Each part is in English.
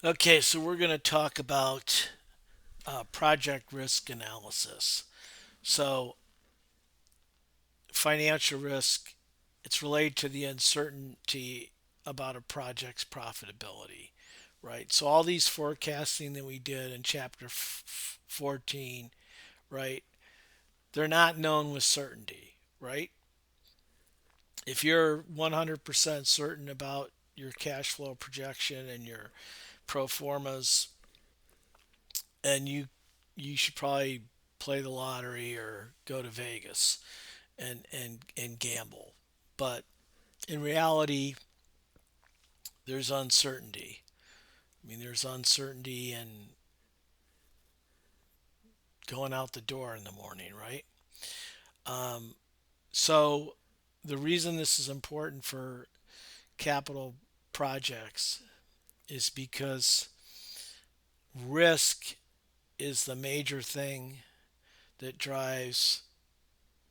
Okay, so we're going to talk about project risk analysis. So, financial risk, it's related to the uncertainty about a project's profitability, right? So, all these forecasting that we did in chapter 14, right, they're not known with certainty, right? If you're 100% certain about your cash flow projection and your pro formas, and you should probably play the lottery or go to Vegas and gamble. But in reality, there's uncertainty. I mean, there's uncertainty in going out the door in the morning, right? Um, so the reason this is important for capital projects is because risk is the major thing that drives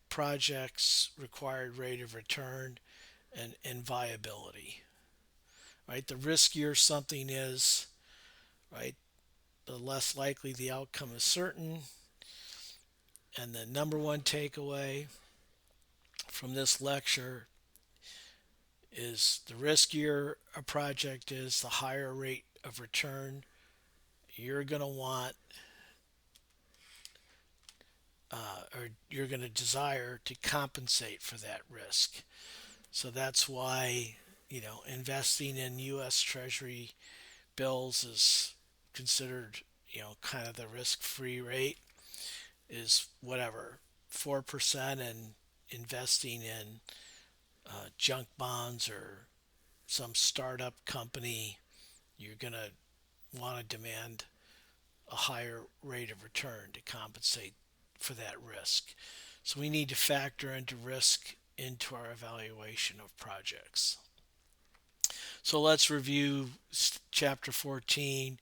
projects required rate of return and viability, right? The riskier something is, right, the less likely the outcome is certain. And the number one takeaway from this lecture is the riskier a project is, the higher rate of return you're going to want or you're going to desire to compensate for that risk. So that's why, investing in U.S. Treasury bills is considered, kind of the risk-free rate is whatever 4%, and investing in junk bonds or some startup company, you're going to want to demand a higher rate of return to compensate for that risk. So we need to factor into risk into our evaluation of projects. So let's review chapter 14.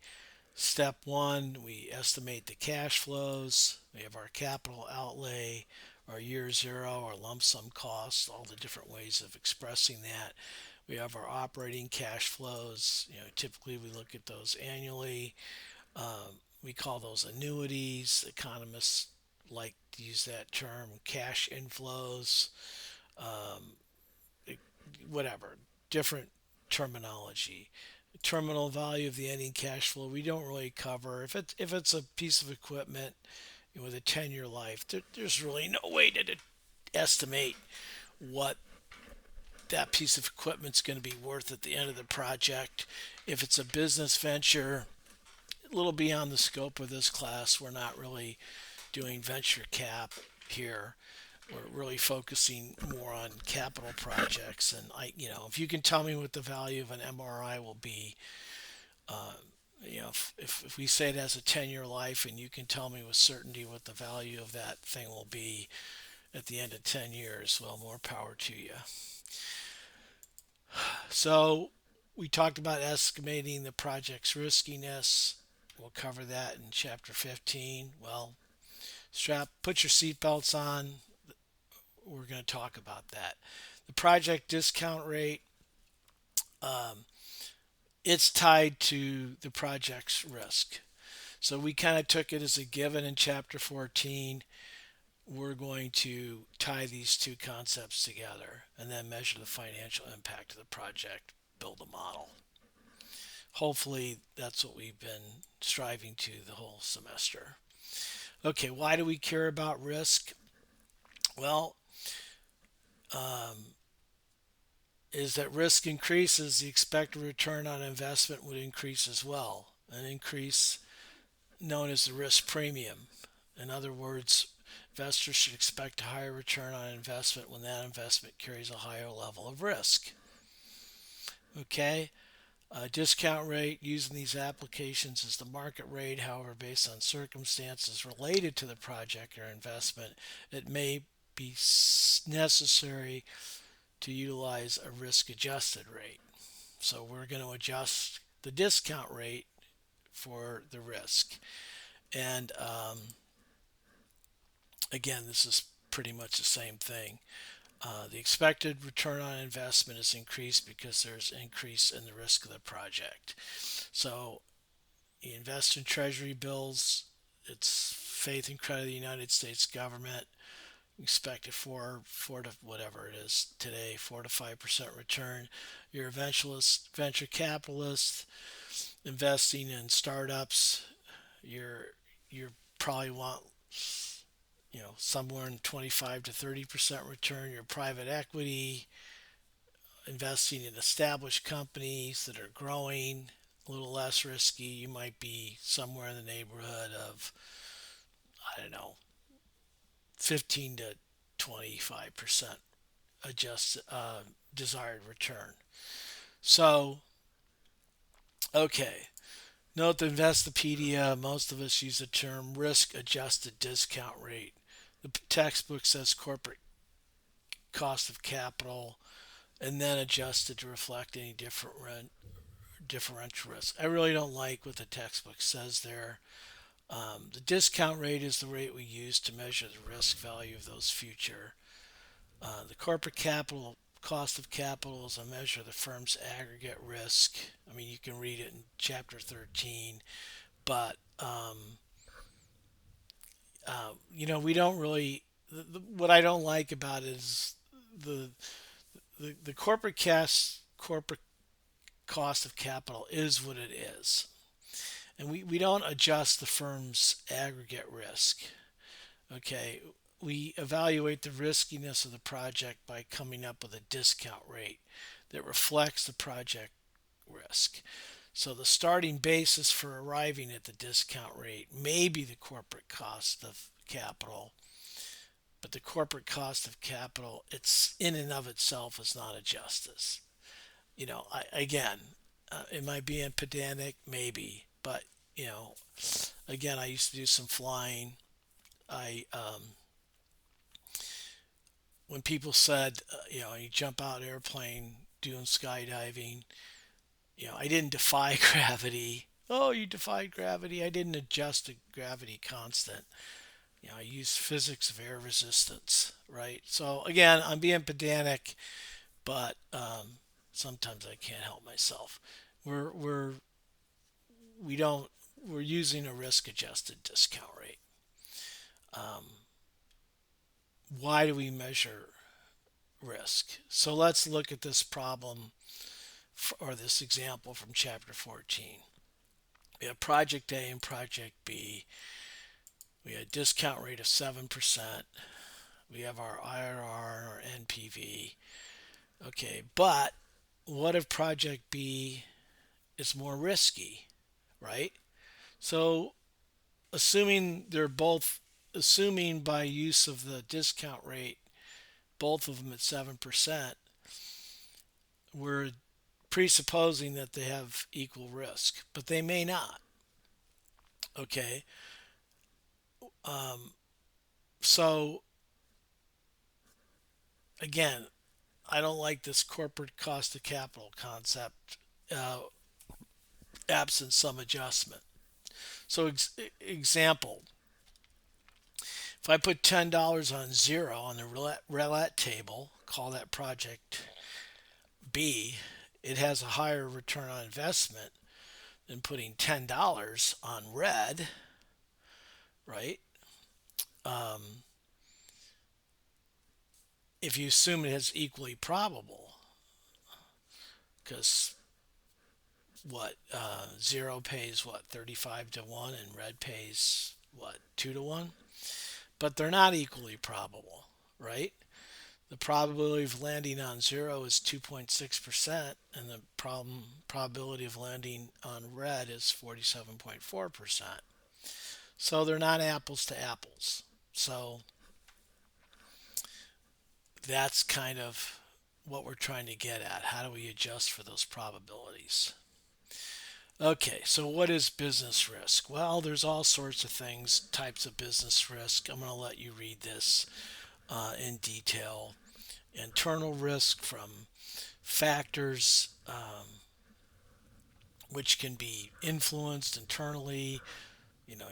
Step one, we estimate the cash flows. We have our capital outlay, our year zero, our lump sum costs, all the different ways of expressing that. We have our operating cash flows. Typically we look at those annually. We call those annuities. Economists like to use that term. Cash inflows, um, whatever, different terminology. Terminal value of the ending cash flow we don't really cover. If it's a piece of equipment with a 10-year life, there's really no way to estimate what that piece of equipment's going to be worth at the end of the project. If it's a business venture, a little beyond the scope of this class, we're not really doing venture cap here. We're really focusing more on capital projects. And if you can tell me what the value of an MRI will be, uh, if we say it has a 10-year life and you can tell me with certainty what the value of that thing will be at the end of 10 years, well, more power to you. So we talked about estimating the project's riskiness. We'll cover that in chapter 15. Well, put your seatbelts on. We're going to talk about that. The project discount rate, um, it's tied to the project's risk. So we kind of took it as a given in chapter 14. We're going to tie these two concepts together and then measure the financial impact of the project, build a model. Hopefully, that's what we've been striving to the whole semester. Okay, why do we care about risk? Well, um, is that risk increases, the expected return on investment would increase as well. An increase known as the risk premium. In other words, investors should expect a higher return on investment when that investment carries a higher level of risk. Okay, discount rate used in these applications is the market rate. However, based on circumstances related to the project or investment, it may be necessary to utilize a risk adjusted rate. So we're going to adjust the discount rate for the risk. And again, this is pretty much the same thing. The expected return on investment is increased because there's increase in the risk of the project. So You invest in treasury bills. It's faith and credit of the United States government. You expect it four to whatever it is today, 4 to 5% return. You're a venture capitalist investing in startups. You're probably want somewhere in 25 to 30% return. Your private equity, investing in established companies that are growing, a little less risky. You might be somewhere in the neighborhood of, I don't know, 15 to 25% adjusted desired return. So, okay. Note the Investopedia, most of us use the term risk adjusted discount rate. The textbook says corporate cost of capital and then adjusted to reflect any differential risk. I really don't like what the textbook says there. The discount rate is the rate we use to measure the risk value of those future. The corporate capital cost of capital is a measure of the firm's aggregate risk. I mean, you can read it in chapter 13, but we don't really. What I don't like about it is the the corporate cost of capital is what it is, and we don't adjust the firm's aggregate risk. Okay, we evaluate the riskiness of the project by coming up with a discount rate that reflects the project risk. So the starting basis for arriving at the discount rate may be the corporate cost of capital, but the corporate cost of capital, it's in and of itself is not a justice. Again, am I being pedantic? Maybe, but you know, again, I used to do some flying. I When people said, you jump out airplane doing skydiving, I didn't defy gravity. Oh, you defied gravity. I didn't adjust the gravity constant. I used physics of air resistance, right? So again, I'm being pedantic, but sometimes I can't help myself. We're we're we don't we're using a risk adjusted discount rate. Um, why do we measure risk? So let's look at this problem or this example from chapter 14. We have project A and project B. We had a discount rate of 7%. We have our IRR or NPV. Okay, but what if project B is more risky, right? So assuming by use of the discount rate, both of them at 7%, we're presupposing that they have equal risk, but they may not. Okay. Um, so again, I don't like this corporate cost of capital concept, uh, absent some adjustment. So, example, if I put $10 on zero on the roulette table, call that project B, it has a higher return on investment than putting $10 on red, right? Um, if you assume it is equally probable, because zero pays what 35 to 1 and red pays what 2 to 1, but they're not equally probable, right? The probability of landing on zero is 2.6%, and the probability of landing on red is 47.4%. So they're not apples to apples. So that's kind of what we're trying to get at. How do we adjust for those probabilities? Okay, so what is business risk? Well, there's all sorts of things, types of business risk. I'm going to let you read this in detail. Internal risk from factors which can be influenced internally,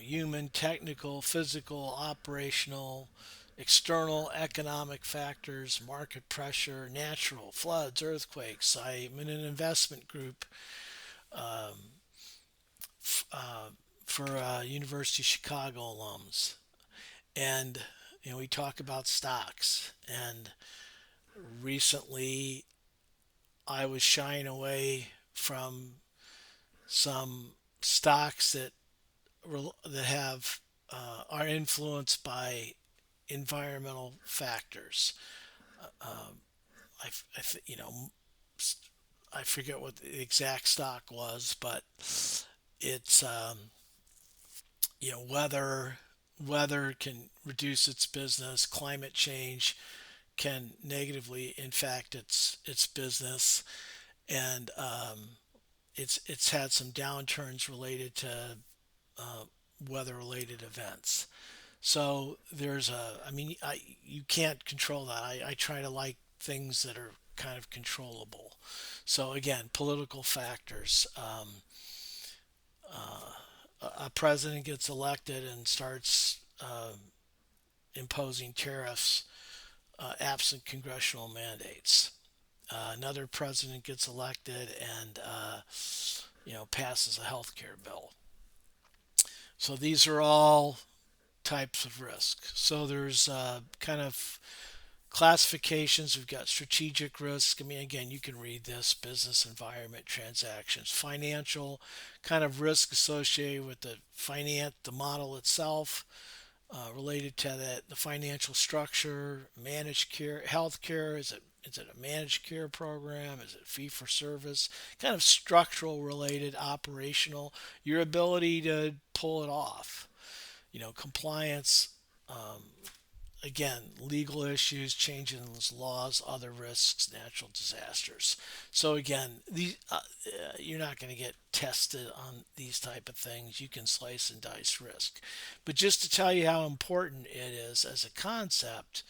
human, technical, physical, operational, external economic factors, market pressure, natural, floods, earthquakes. I'm in an investment group. for University of Chicago alums, and we talk about stocks. And recently, I was shying away from some stocks that have are influenced by environmental factors. I, I you know I forget what the exact stock was, but it's weather can reduce its business. Climate change can negatively impact its business, and it's had some downturns related to uh, weather related events. So you can't control that. I try to like things that are kind of controllable. So again, political factors. A president gets elected and starts imposing tariffs absent congressional mandates. Another president gets elected and passes a health care bill. So these are all types of risk. So there's kind of classifications. We've got strategic risk. I mean, again, you can read this: business environment, transactions, financial kind of risk associated with the model itself, related to the financial structure, managed care, healthcare. Is it a managed care program? Is it fee for service? Kind of structural related, operational. Your ability to pull it off. Compliance. Again, legal issues, changing laws, other risks, natural disasters. So again, you're not going to get tested on these type of things. You can slice and dice risk, but just to tell you how important it is as a concept,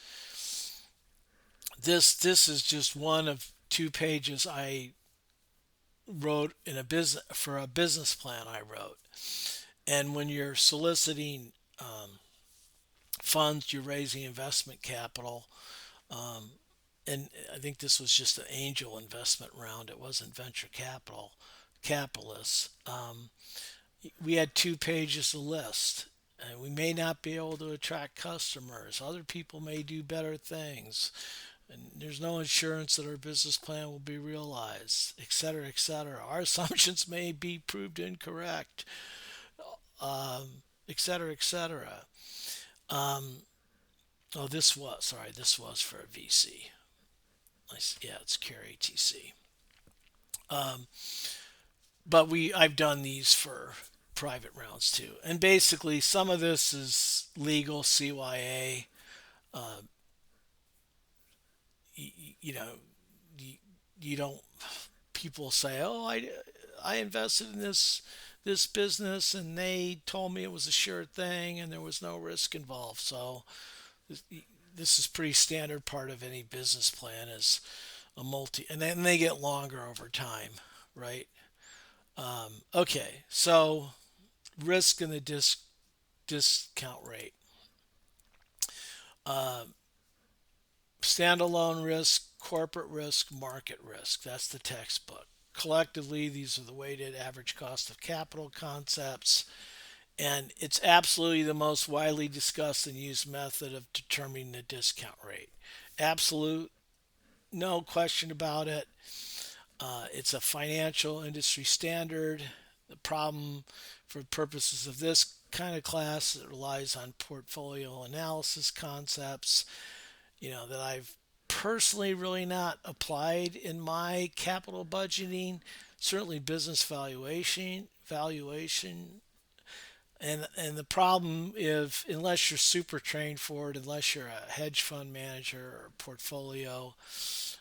this is just one of 2 pages I wrote in a business for a business plan I wrote. And when you're soliciting funds, you're raising investment capital. And I think this was just an angel investment round. It wasn't venture capitalists. We had 2 pages of list. And we may not be able to attract customers. Other people may do better things. And there's no insurance that our business plan will be realized, et cetera, et cetera. Our assumptions may be proved incorrect, et cetera, et cetera. Oh, this was for a VC. Yeah, it's Care ATC. But I've done these for private rounds too. And basically, some of this is legal CYA. Uh, you, you know, you, you don't. People say, "Oh, I invested in this business, and they told me it was a sure thing, and there was no risk involved." So this is pretty standard part of any business plan is a multi, and then they get longer over time, right? Okay, so risk and the discount rate. Uh, Standalone risk, corporate risk, market risk. That's the textbook. Collectively, these are the weighted average cost of capital concepts, and it's absolutely the most widely discussed and used method of determining the discount rate. Absolute, no question about it. It's a financial industry standard. The problem for purposes of this kind of class, it relies on portfolio analysis concepts, that I've personally really not applied in my capital budgeting. Certainly business valuation. And the problem is, unless you're super trained for it, unless you're a hedge fund manager or portfolio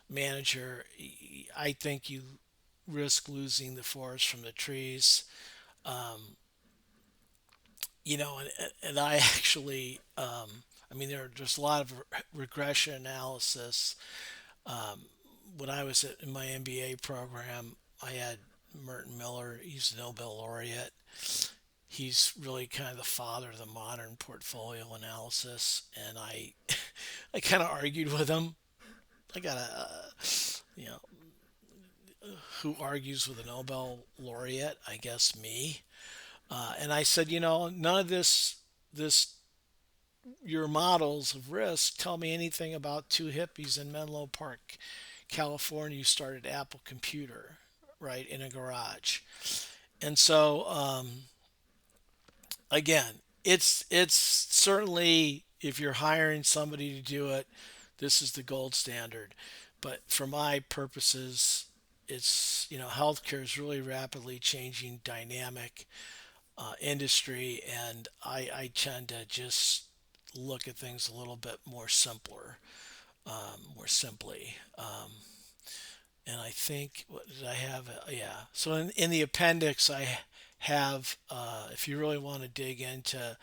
manager, I think you risk losing the forest from the trees. Um, and I actually, there's a lot of regression analysis. Um, when I was in my MBA program, I had Merton Miller. He's a Nobel laureate. He's really kind of the father of the modern portfolio analysis, and I kind of argued with him. I got you know, who argues with a Nobel laureate? I guess me. And I said, none of this your models of risk tell me anything about two hippies in Menlo Park, California, who started Apple Computer, right, in a garage. And so, again, it's certainly, if you're hiring somebody to do it, this is the gold standard. But for my purposes, it's, healthcare is really rapidly changing, dynamic industry, and I tend to just look at things a little bit more simply. And I think, what did I have? Yeah. So in the appendix, I have, if you really want to dig into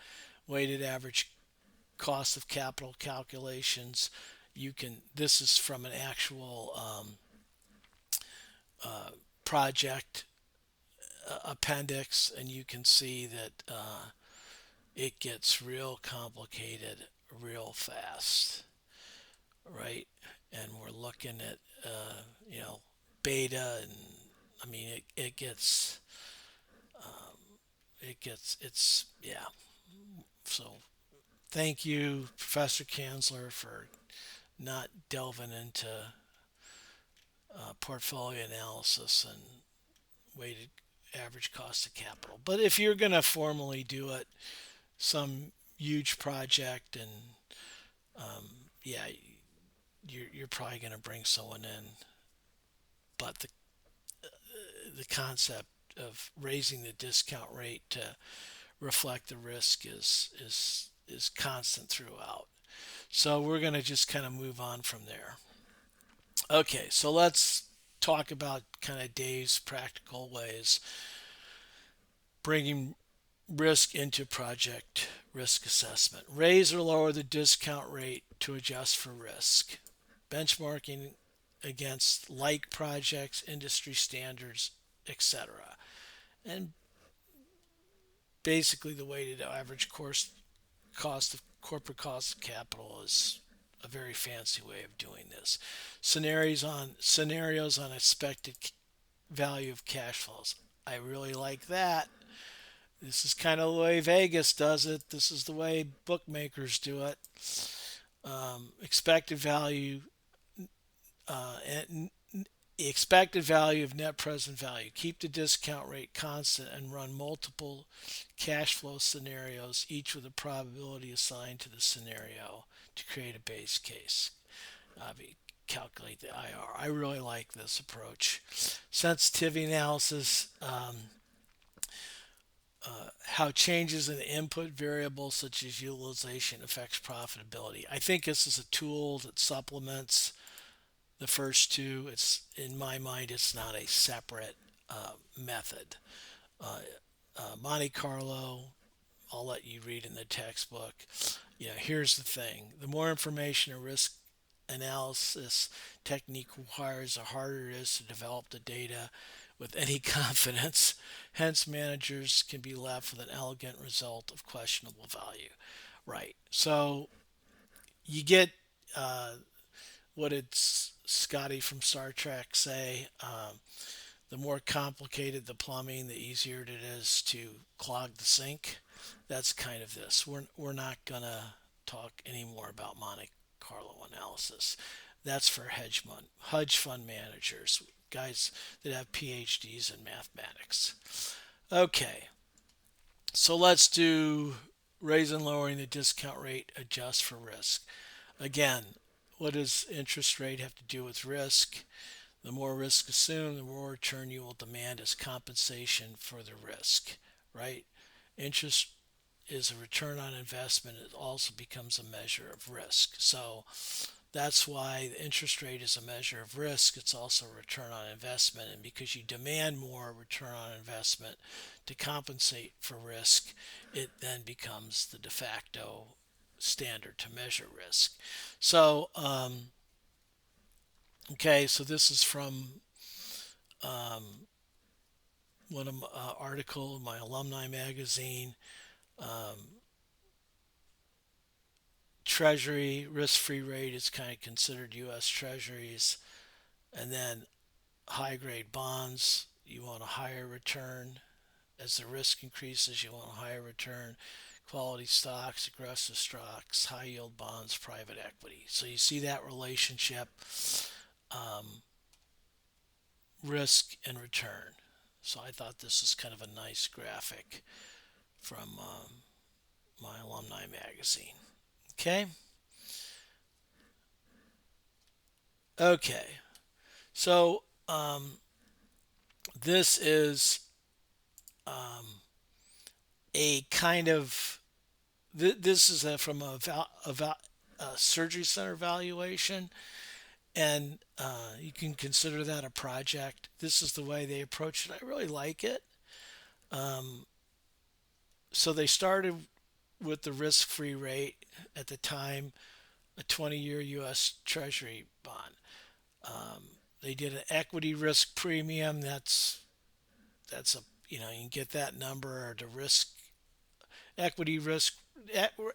weighted average cost of capital calculations, you can. This is from an actual project appendix, and you can see that it gets real complicated real fast, right? And we're looking at, you know, beta, and I mean, it's, yeah. So thank you, Professor Kanzler, for not delving into portfolio analysis and weighted average cost of capital. But if you're going to formally do it, some huge project, and yeah, you're probably going to bring someone in. But the concept of raising the discount rate to reflect the risk is constant throughout. So we're going to just kind of move on from there. Okay, so let's talk about kind of Dave's practical ways bringing risk into project risk assessment. Raise or lower the discount rate to adjust for risk. Benchmarking against like projects, industry standards, etc. And basically, the weighted average cost of corporate cost of capital is a very fancy way of doing this. Scenarios on expected value of cash flows. I really like that. This is kind of the way Vegas does it. This is the way bookmakers do it. Expected value and expected value of net present value. Keep the discount rate constant and run multiple cash flow scenarios, each with a probability assigned to the scenario to create a base case. Calculate the IR. I really like this approach. Sensitivity analysis. How changes in input variables such as utilization affects profitability. I think this is a tool that supplements the first two. It's, in my mind, it's not a separate method. Uh, Monte Carlo, I'll let you read in the textbook. Here's the thing: the more information a risk analysis technique requires, the harder it is to develop the data with any confidence. Hence, managers can be left with an elegant result of questionable value. Right. So you get, what did Scotty from Star Trek say? The more complicated the plumbing, the easier it is to clog the sink. That's kind of this. We're not gonna talk anymore about Monte Carlo analysis. That's for hedge fund managers, guys that have PhDs in mathematics. Okay, so let's do raise and lowering the discount rate, adjust for risk. Again, what does interest rate have to do with risk? The more risk assumed, the more return you will demand as compensation for the risk, right? Interest is a return on investment. It also becomes a measure of risk. So that's why the interest rate is a measure of risk. It's also a return on investment. And because you demand more return on investment to compensate for risk, it then becomes the de facto standard to measure risk. So, okay, so this is from one of my article in my alumni magazine. Treasury risk-free rate is kind of considered U.S. Treasuries, and then high-grade bonds. You want a higher return. As the risk increases, you want a higher return, quality stocks, aggressive stocks, high yield bonds, private equity. So you see that relationship, um, risk and return. So I thought this is kind of a nice graphic from my alumni magazine. Okay. Okay. So this is um, a kind of this is from a surgery center valuation, and you can consider that a project. This is the way they approach it. I really like it. Um, so they started with the risk-free rate at the time, a 20-year U.S. Treasury bond. Um, they did an equity risk premium. That's a you can get that number or the risk equity risk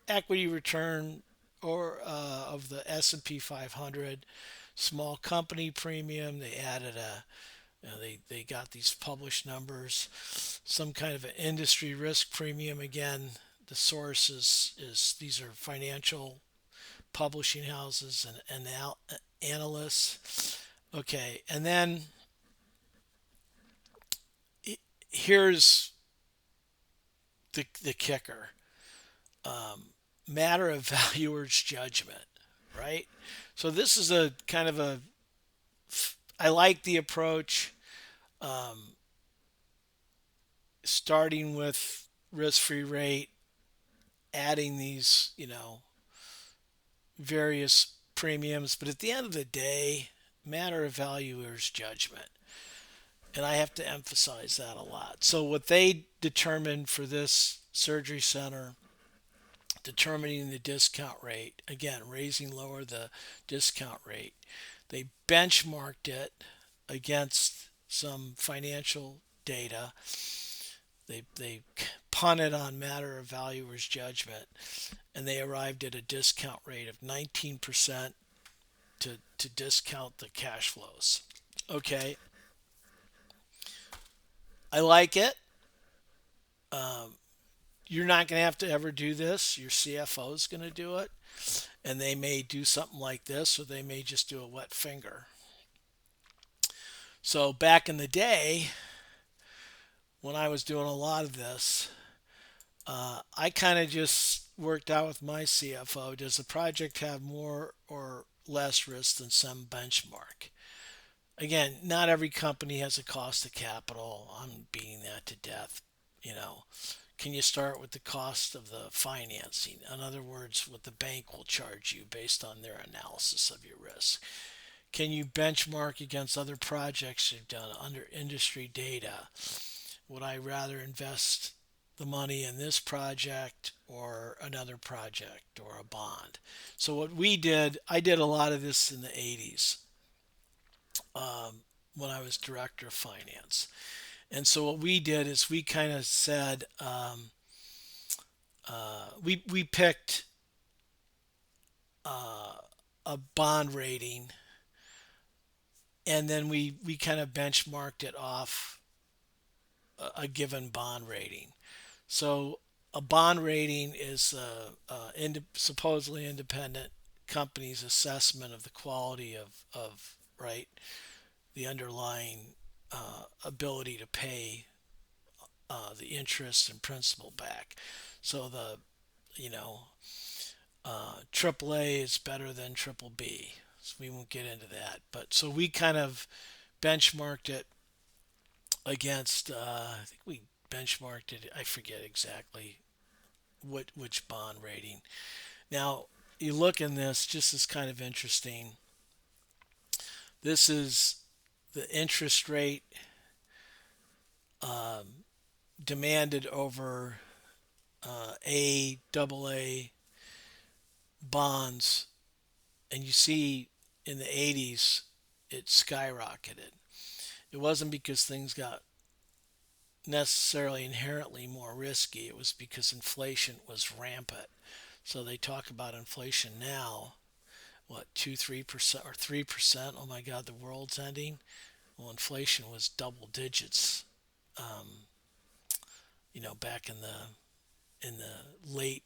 equity return or of the S&P 500 small company premium. They added they got these published numbers, some kind of an industry risk premium. Again, the source is these are financial publishing houses and analysts. Okay, and then here's the kicker. Matter of valuer's judgment, right? So this is a kind of a I like the approach, um, starting with risk-free rate, adding these various premiums, but at the end of the day, matter of valuer's judgment, and I have to emphasize that a lot. So what they determined for this surgery center, determining the discount rate, again raising lower the discount rate, they benchmarked it against some financial data. They punted on matter of valuer's judgment, and they arrived at a discount rate of 19% to discount the cash flows. Okay, I like it. Um, you're not going to have to ever do this. Your CFO is going to do it, and they may do something like this, or they may just do a wet finger. So back in the day, when I was doing a lot of this, I kind of just worked out with my CFO. Does the project have more or less risk than some benchmark? Again, not every company has a cost of capital. I'm beating that to death. You know, can you start with the cost of the financing? In other words, what the bank will charge you based on their analysis of your risk. Can you benchmark against other projects you've done under industry data? Would I rather invest the money in this project or another project or a bond? So what we did, I did a lot of this in the 80s, when I was director of finance. And so what we did is we kind of said, we picked a bond rating, and then we kind of benchmarked it off a given bond rating. So a bond rating is supposedly independent company's assessment of the quality of right the underlying ability to pay the interest and principal back. So the you know AAA is better than triple B. So we won't get into that. But so we kind of benchmarked it against. I think we benchmarked it. I forget exactly which bond rating. Now you look in this. Just as kind of interesting. This is the interest rate demanded over AA bonds, and you see in the 80s it skyrocketed. It wasn't because things got necessarily inherently more risky, it was because inflation was rampant. So they talk about inflation now, what, 2 3% or 3%? Oh my god, the world's ending. Well, inflation was double digits back in the late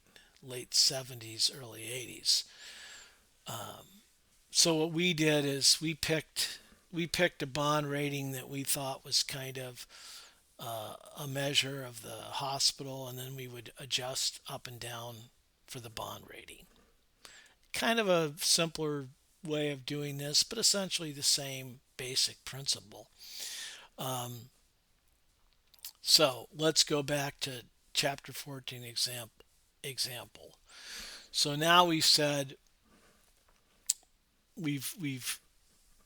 70s, early 80s. So what we did is we picked a bond rating that we thought was kind of a measure of the hospital, and then we would adjust up and down for the bond rating. Kind of a simpler way of doing this, but essentially the same basic principle. Um, so let's go back to chapter 14 example. So now we've said we've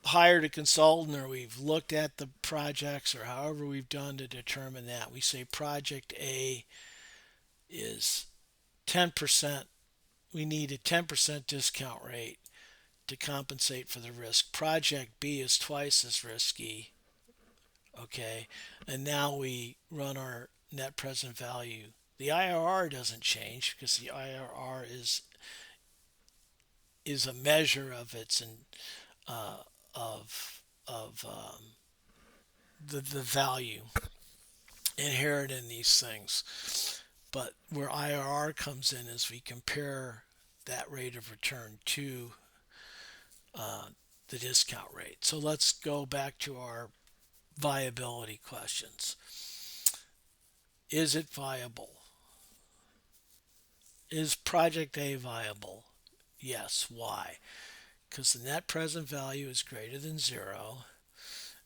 hired a consultant, or we've looked at the projects, or however we've done to determine that. We say project A is 10%. We need a 10% discount rate to compensate for the risk. Project B is twice as risky. Okay. And now we run our net present value. The IRR doesn't change because the IRR is a measure of its and of the value inherent in these things. But where IRR comes in is we compare that rate of return to the discount rate. So let's go back to our viability questions. Is it viable? Is project A viable? Yes. Why? Because the net present value is greater than zero,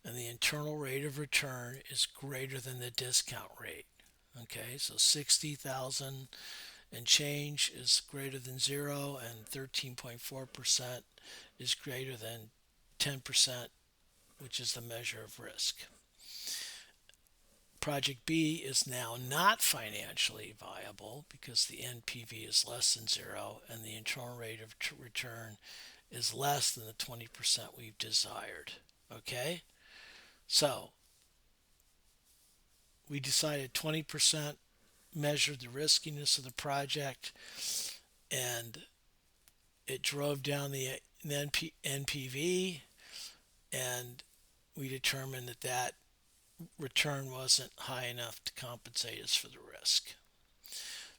and the internal rate of return is greater than the discount rate. Okay, so 60,000 and change is greater than zero, and 13.4% is greater than 10%, which is the measure of risk. Project B is now not financially viable because the NPV is less than zero and the internal rate of return is less than the 20% we've desired. Okay? So we decided 20% measured the riskiness of the project, and it drove down the NPV, and we determined that return wasn't high enough to compensate us for the risk.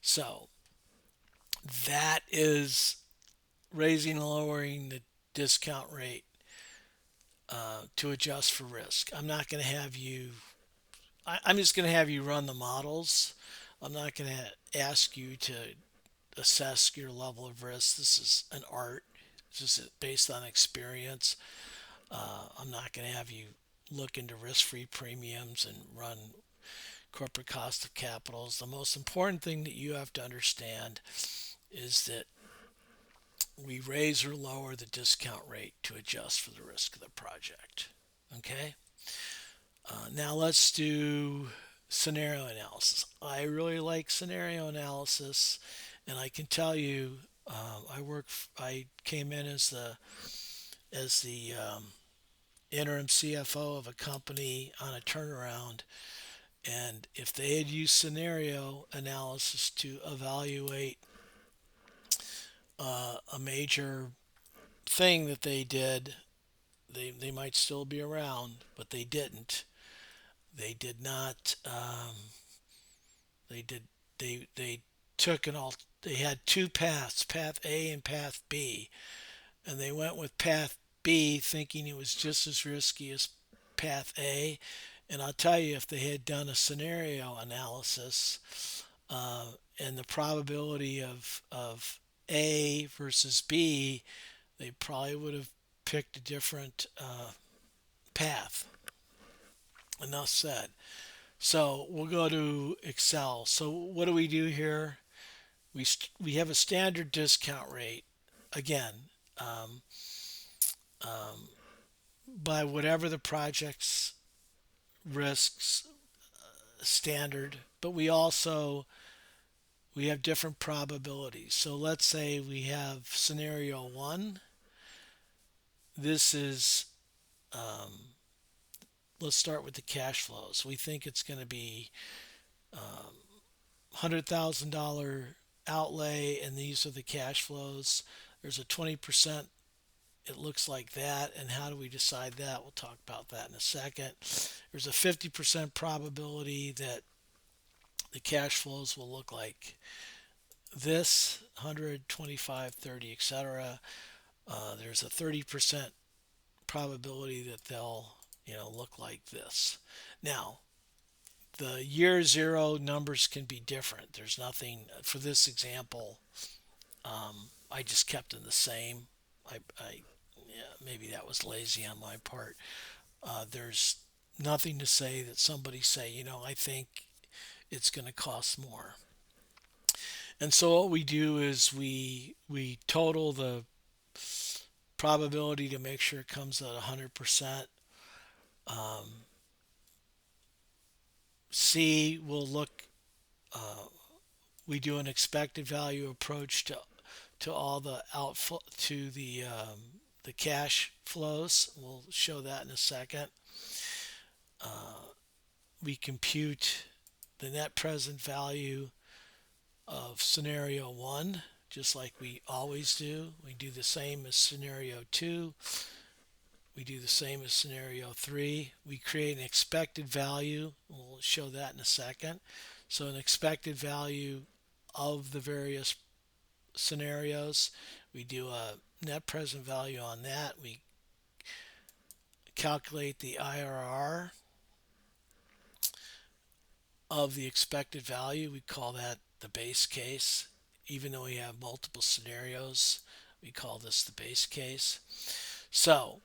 So that is raising and lowering the discount rate to adjust for risk. I'm not going to have you, I'm just going to have you run the models. I'm not going to ask you to assess your level of risk. This is an art. It's just based on experience. I'm not going to have you look into risk-free premiums and run corporate cost of capitals. The most important thing that you have to understand is that we raise or lower the discount rate to adjust for the risk of the project. Okay? Now let's do scenario analysis. I really like scenario analysis, and I can tell you, I came in as the interim CFO of a company on a turnaround, and if they had used scenario analysis to evaluate a major thing that they did, they might still be around, but they didn't. They did not. They did. They took an all. They had two paths, path A and path B, and they went with path B, thinking it was just as risky as path A. And I'll tell you, if they had done a scenario analysis and the probability of A versus B, they probably would have picked a different path. Enough said. So we'll go to Excel. So what do we do here? We have a standard discount rate. Again, um, um, by whatever the project's risks standard, but we have different probabilities. So let's say we have scenario one. This is let's start with the cash flows. We think it's going to be $100,000 outlay, and these are the cash flows. There's a 20%. It looks like that, and how do we decide that? We'll talk about that in a second. There's a 50% probability that the cash flows will look like this: 100, 25, 30, etc. There's a 30% probability that they'll, look like this. Now, the year zero numbers can be different. There's nothing for this example. I just kept them the same. Yeah, maybe that was lazy on my part. There's nothing to say that somebody say, I think it's going to cost more. And so what we do is we total the probability to make sure it comes at 100%. C will look. We do an expected value approach to all the outflow to the cash flows. We'll show that in a second. We compute the net present value of scenario one, just like we always do. We do the same as scenario two. We do the same as scenario three. We create an expected value. We'll show that in a second. So an expected value of the various scenarios. We do a net present value on that. We calculate the IRR of the expected value. We call that the base case. Even though we have multiple scenarios, we call this the base case. So,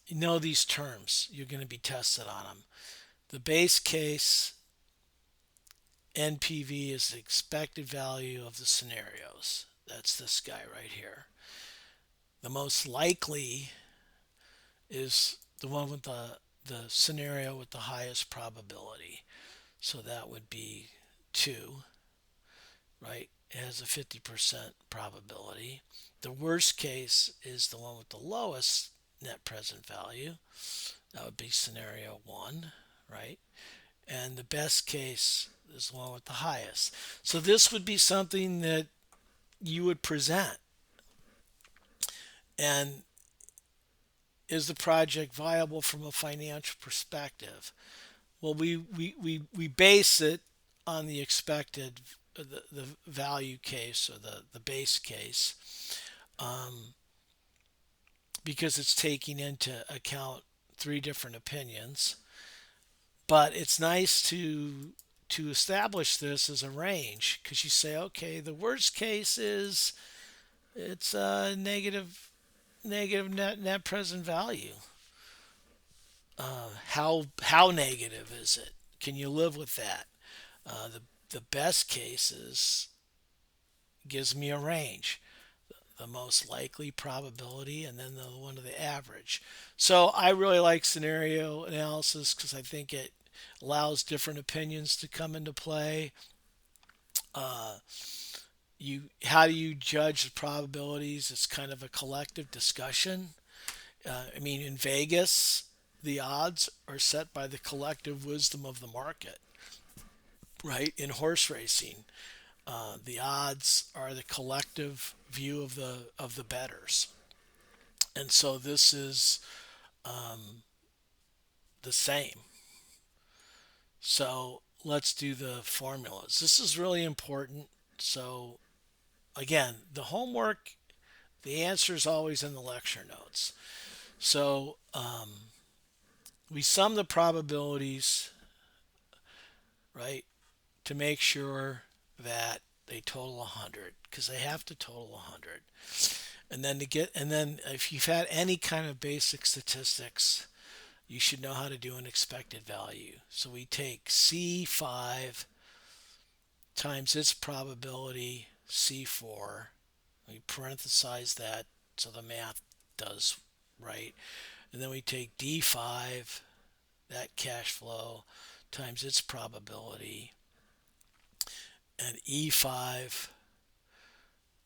you know these terms. You're going to be tested on them. The base case NPV is the expected value of the scenarios. That's this guy right here. The most likely is the one with the scenario with the highest probability. So that would be 2, right? It has a 50% probability. The worst case is the one with the lowest net present value. That would be scenario 1, right? And the best case is the one with the highest. So this would be something that you would present. And is the project viable from a financial perspective? Well, we base it on the expected, the value case or the base case, because it's taking into account 3 different opinions. But it's nice to establish this as a range, because you say, okay, the worst case is it's a negative net present value. How negative is it? Can you live with that? The best cases gives me a range, the most likely probability, and then the one of the average. So I really like scenario analysis because I think it allows different opinions to come into play. How do you judge the probabilities? It's kind of a collective discussion. I mean, in Vegas, the odds are set by the collective wisdom of the market, right? In horse racing, the odds are the collective view of the bettors, and so this is the same. So let's do the formulas. This is really important. So again, the homework, the answer is always in the lecture notes. So we sum the probabilities, right, to make sure that they total 100, because they have to total 100. And then if you've had any kind of basic statistics, you should know how to do an expected value. So we take C5 times its probability, C4. We parenthesize that so the math does right. And then we take D5, that cash flow, times its probability, and E5,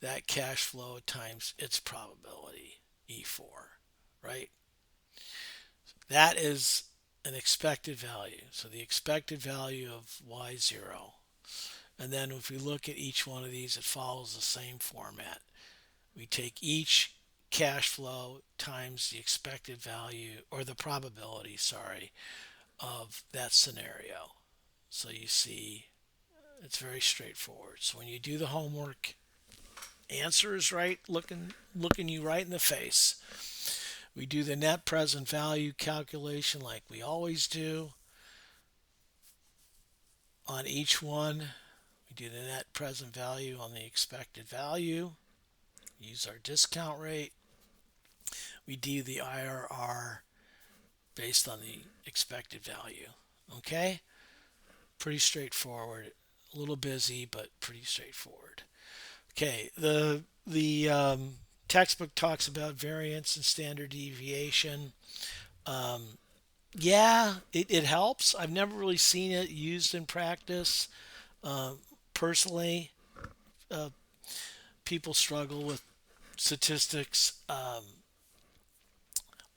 that cash flow times its probability, E4, right? That is an expected value. So the expected value of Y0. And then if we look at each one of these, it follows the same format. We take each cash flow times the expected value, or the probability, sorry, of that scenario. So you see It's very straightforward. So when you do the homework, answer is right, looking you right in the face. We do the net present value calculation like we always do on each one. We do the net present value on the expected value. Use our discount rate. We do the IRR based on the expected value. Okay? Pretty straightforward. A little busy, but pretty straightforward. Okay, the textbook talks about variance and standard deviation. Yeah, it helps. I've never really seen it used in practice. Personally, uh, people struggle with statistics.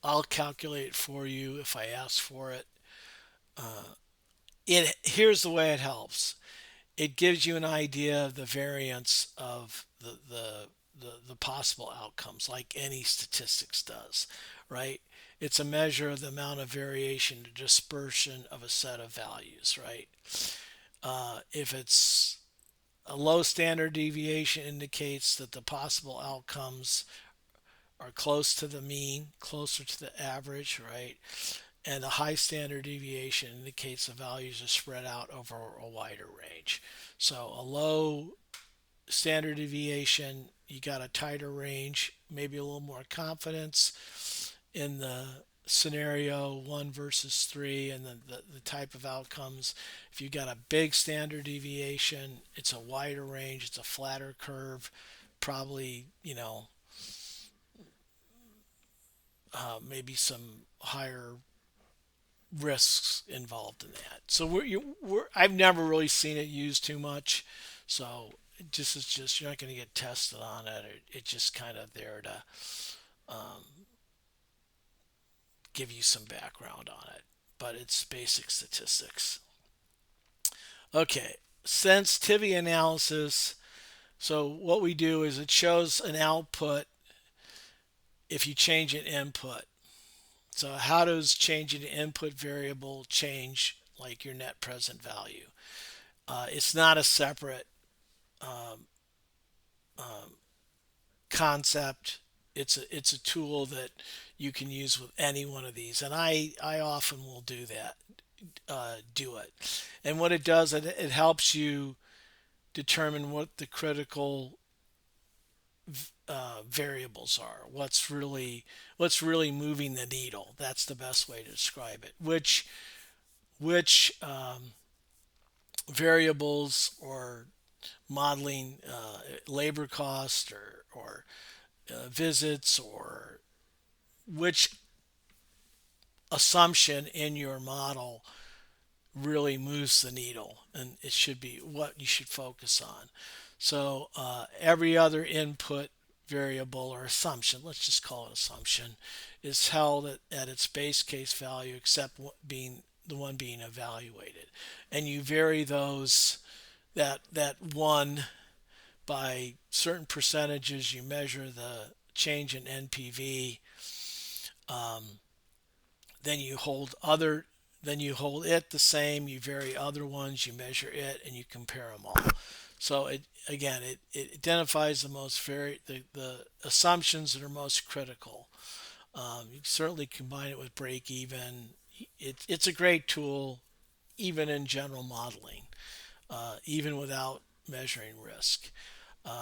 I'll calculate it for you if I ask for it. It here's the way it helps. It gives you an idea of the variance of the possible outcomes, like any statistics does, right? It's a measure of the amount of variation to dispersion of a set of values, right? If it's a low standard deviation indicates that the possible outcomes are close to the mean, closer to the average, right? And a high standard deviation indicates the values are spread out over a wider range. So a low standard deviation, you got a tighter range, maybe a little more confidence in the scenario 1 versus 3 and the type of outcomes. If you got a big standard deviation, it's a wider range, it's a flatter curve, probably, maybe some higher risks involved in that. So I've never really seen it used too much. So it's just you're not going to get tested on it. It's just kind of there to give you some background on it. But it's basic statistics. Okay, sensitivity analysis. So what we do is it shows an output if you change an input. So how does changing the input variable change like your net present value? It's not a separate concept. It's a tool that you can use with any one of these, and I often will do that. Do it, and what it does, it helps you determine what the critical variables are. What's really moving the needle. That's the best way to describe it. Which variables or modeling labor cost or visits or which assumption in your model really moves the needle, and it should be what you should focus on. So every other input variable or assumption, let's just call it assumption, is held at its base case value except being the one being evaluated, and you vary that one by certain percentages. You measure the change in NPV, then you hold other then you hold it the same, you vary other ones, you measure it, and you compare them all. So it identifies the assumptions that are most critical. You can certainly combine it with break even. It's a great tool even in general modeling, even without measuring risk.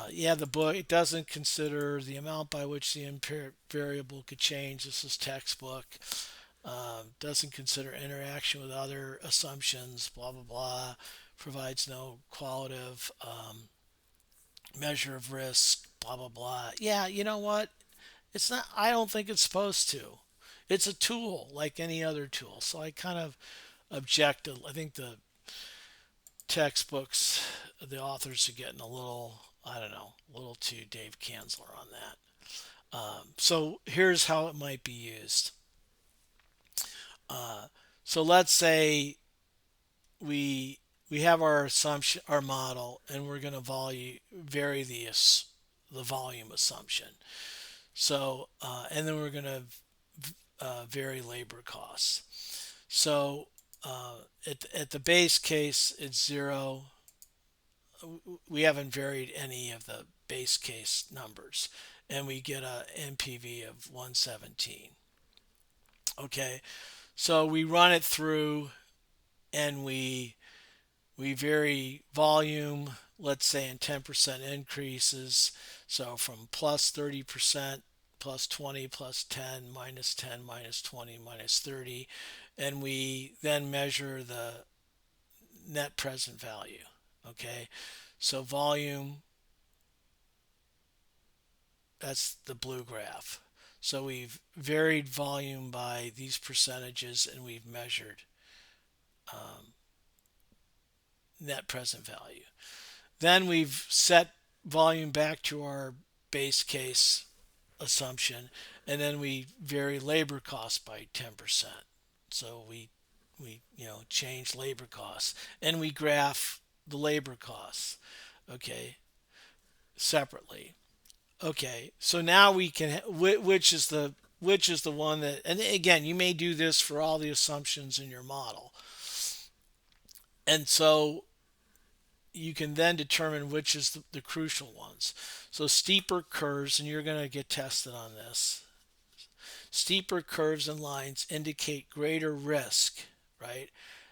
Yeah, the book, it doesn't consider the amount by which the variable could change. This is textbook. Doesn't consider interaction with other assumptions. Blah blah blah. Provides no qualitative measure of risk. Blah blah blah. Yeah, you know what? It's not. I don't think it's supposed to. It's a tool like any other tool. So I kind of object to. I think the textbooks, the authors are getting a little, I don't know, a little too Dave Kanzler on that. So here's how it might be used. So let's say we we have our assumption, our model, and we're going to vary the volume assumption. So and then we're going to vary labor costs. So at the base case, it's zero. we haven't varied any of the base case numbers, and we get a NPV of 117. Okay, so we run it through, and we vary volume, let's say in 10% increases. So from plus 30%, plus 20, plus 10, minus 10, minus 20, minus 30. And we then measure the net present value. Okay. So volume, that's the blue graph. So we've varied volume by these percentages, and we've measured um, net present value. Then we've set volume back to our base case assumption, and then we vary labor costs by 10%. So we change labor costs, and we graph the labor costs, okay, separately. Okay, so now we can which is the one that, and again, you may do this for all the assumptions in your model, and so you can then determine which is the crucial ones. So steeper curves, and you're going to get tested on this. Steeper curves and lines indicate greater risk, right?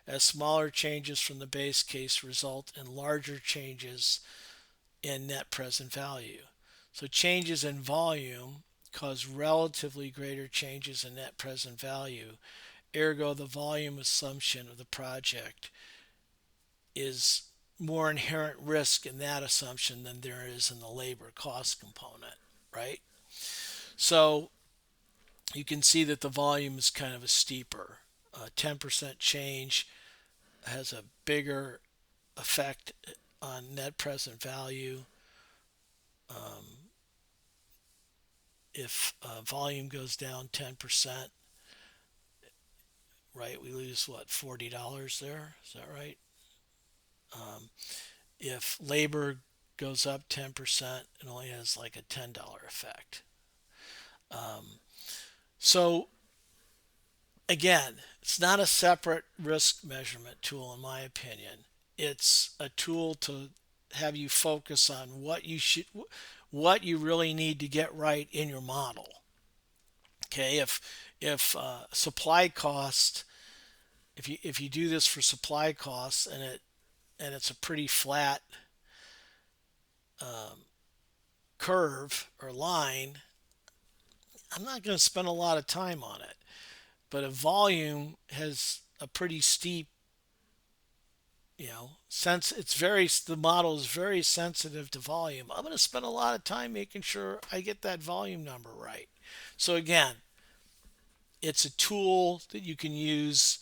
As smaller changes from the base case result in larger changes in net present value. So changes in volume cause relatively greater changes in net present value. Ergo, the volume assumption of the project is more inherent risk in that assumption than there is in the labor cost component, right? So you can see that the volume is kind of a steeper. 10% change has a bigger effect on net present value. Um, if volume goes down 10%, right, we lose what, $40 there? Is that right? Um, if labor goes up 10%, it only has like a $10 effect. Um, so again, it's not a separate risk measurement tool, in my opinion. It's a tool to have you focus on what you really need to get right in your model. Okay, if supply cost, if you do this for supply costs, and it's a pretty flat um, curve or line, I'm not going to spend a lot of time on it. But if volume has a pretty steep, sense, the model is very sensitive to volume. I'm going to spend a lot of time making sure I get that volume number right. So again, it's a tool that you can use.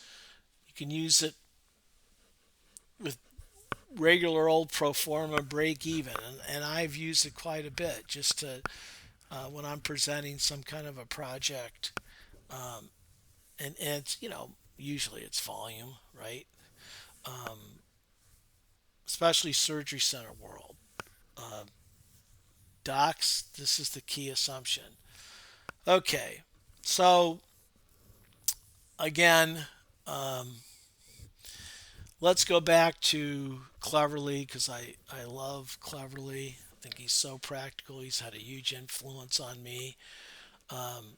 You can use it with regular old pro forma break even, and I've used it quite a bit just to when I'm presenting some kind of a project, um, and it's usually it's volume, right? Um, Especially surgery center world. Uh, Docs, this is the key assumption. Okay, so again, um, let's go back to Cleverly because I love Cleverly. I think he's so practical. He's had a huge influence on me um,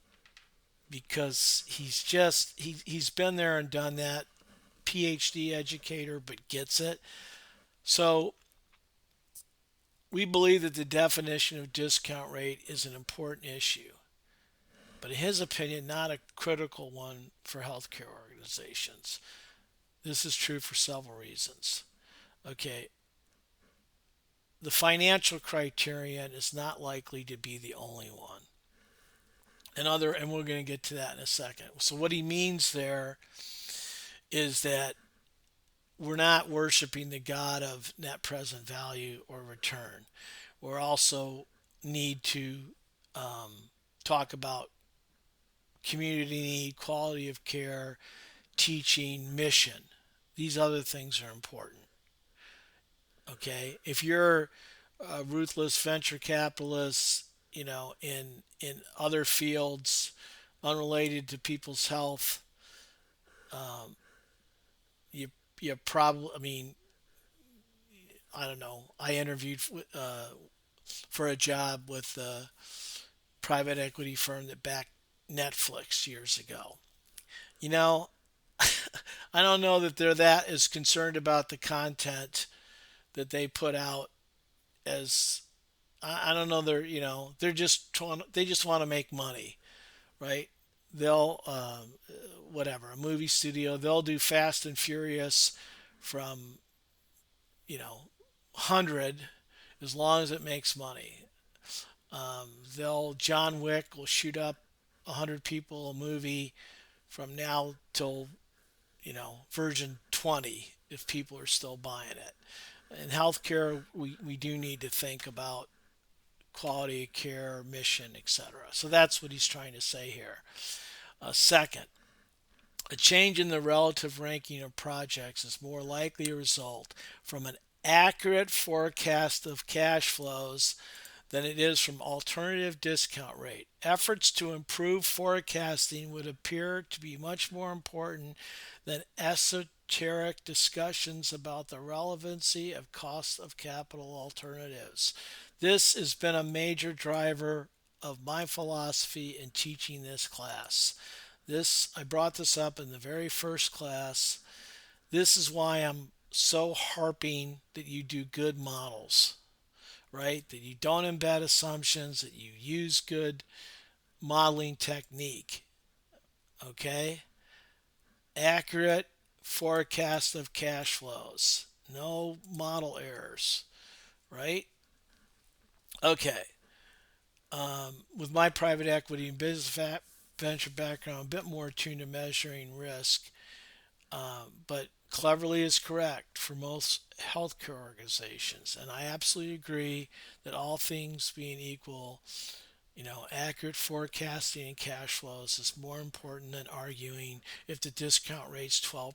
because he's been there and done that. PhD educator, but gets it. So we believe that the definition of discount rate is an important issue, but in his opinion, not a critical one for healthcare organizations. This is true for several reasons. Okay, the financial criterion is not likely to be the only one. And we're going to get to that in a second. So what he means there is that we're not worshiping the God of net present value or return. We're also need to talk about community need, quality of care, teaching, mission. These other things are important. Okay, if you're a ruthless venture capitalist, in other fields unrelated to people's health, um, you you probably, I mean, I don't know. I interviewed for a job with a private equity firm that backed Netflix years ago. You know, I don't know that they're that as concerned about the content that they put out as I don't know. They're just they just want to make money, right? They'll whatever, a movie studio, they'll do Fast and Furious from, you know 100 as long as it makes money. They'll John Wick will shoot up 100 people a movie from now till, version 20 if people are still buying it. In healthcare, we do need to think about quality of care, mission, etc. So that's what he's trying to say here. Second, a change in the relative ranking of projects is more likely to result from an accurate forecast of cash flows than it is from alternative discount rate. Efforts to improve forecasting would appear to be much more important than esoteric discussions about the relevancy of cost of capital alternatives. This has been a major driver of my philosophy in teaching this class. This I brought this up in the very first class. This is why I'm so harping that you do good models, right? That you don't embed assumptions, that you use good modeling technique, okay? Accurate forecast of cash flows, no model errors, right? Okay. With my private equity and business venture background, a bit more attuned to measuring risk, but Cleverly is correct for most healthcare organizations. And I absolutely agree that all things being equal, accurate forecasting and cash flows is more important than arguing if the discount rate's 12%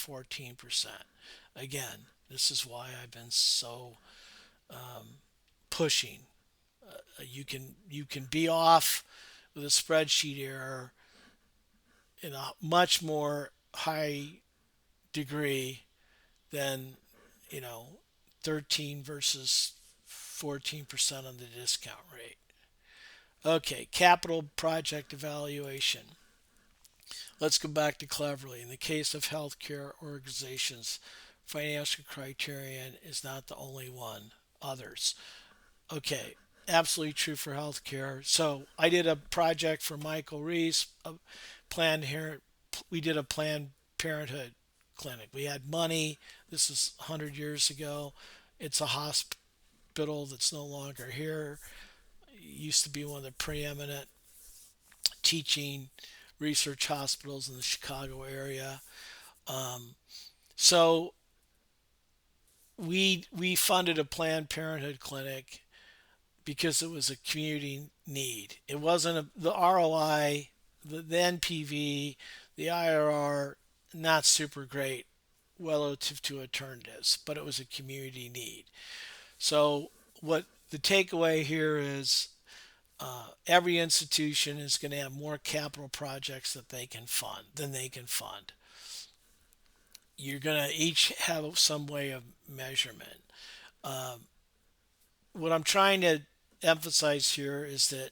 or 14%. Again, this is why I've been so pushing. You can be off with a spreadsheet error in a much more high degree than, you know 13 versus 14% on the discount rate. Okay, capital project evaluation. Let's go back to Cleverly. In the case of healthcare organizations, financial criterion is not the only one. Others. Okay, absolutely true for healthcare. So I did a project for Michael Reese, a planned here. We did a Planned Parenthood clinic. We had money. This is 100 years ago. It's a hospital that's no longer here. It used to be one of the preeminent teaching research hospitals in the Chicago area. So we funded a Planned Parenthood clinic because it was a community need. It wasn't the ROI, the NPV, the IRR, not super great relative to alternatives, but it was a community need. So what the takeaway here is, every institution is going to have more capital projects that they can fund than they can fund. You're going to each have some way of measurement. What I'm trying to emphasize here is that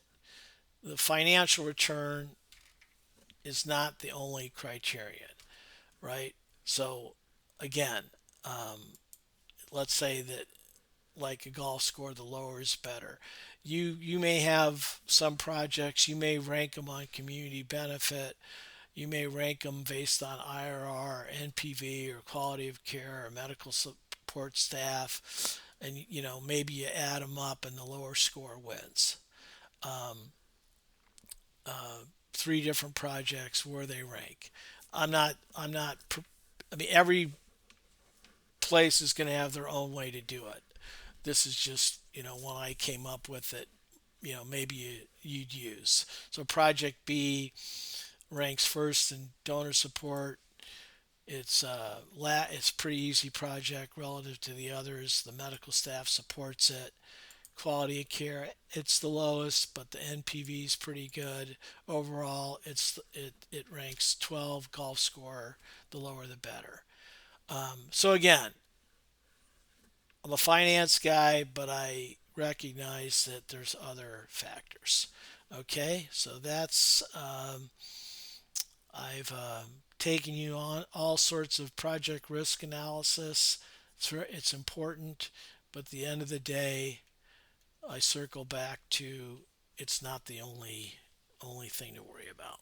the financial return is not the only criterion, right? So, again, let's say that, like a golf score, the lower is better. You may have some projects, you may rank them on community benefit, you may rank them based on IRR, NPV, or quality of care, or medical support staff, and maybe you add them up and the lower score wins. Three different projects where they rank. I'm not I mean, every place is going to have their own way to do it. This is just, one I came up with that, maybe you'd use. So Project B ranks first in donor support. It's pretty easy project relative to the others. The medical staff supports it. Quality of care, it's the lowest, but the NPV is pretty good. Overall, it ranks 12. Golf score, the lower the better. So again, I'm a finance guy, but I recognize that there's other factors. Okay, so that's I've taken you on all sorts of project risk analysis. It's important, but at the end of the day, I circle back to it's not the only thing to worry about.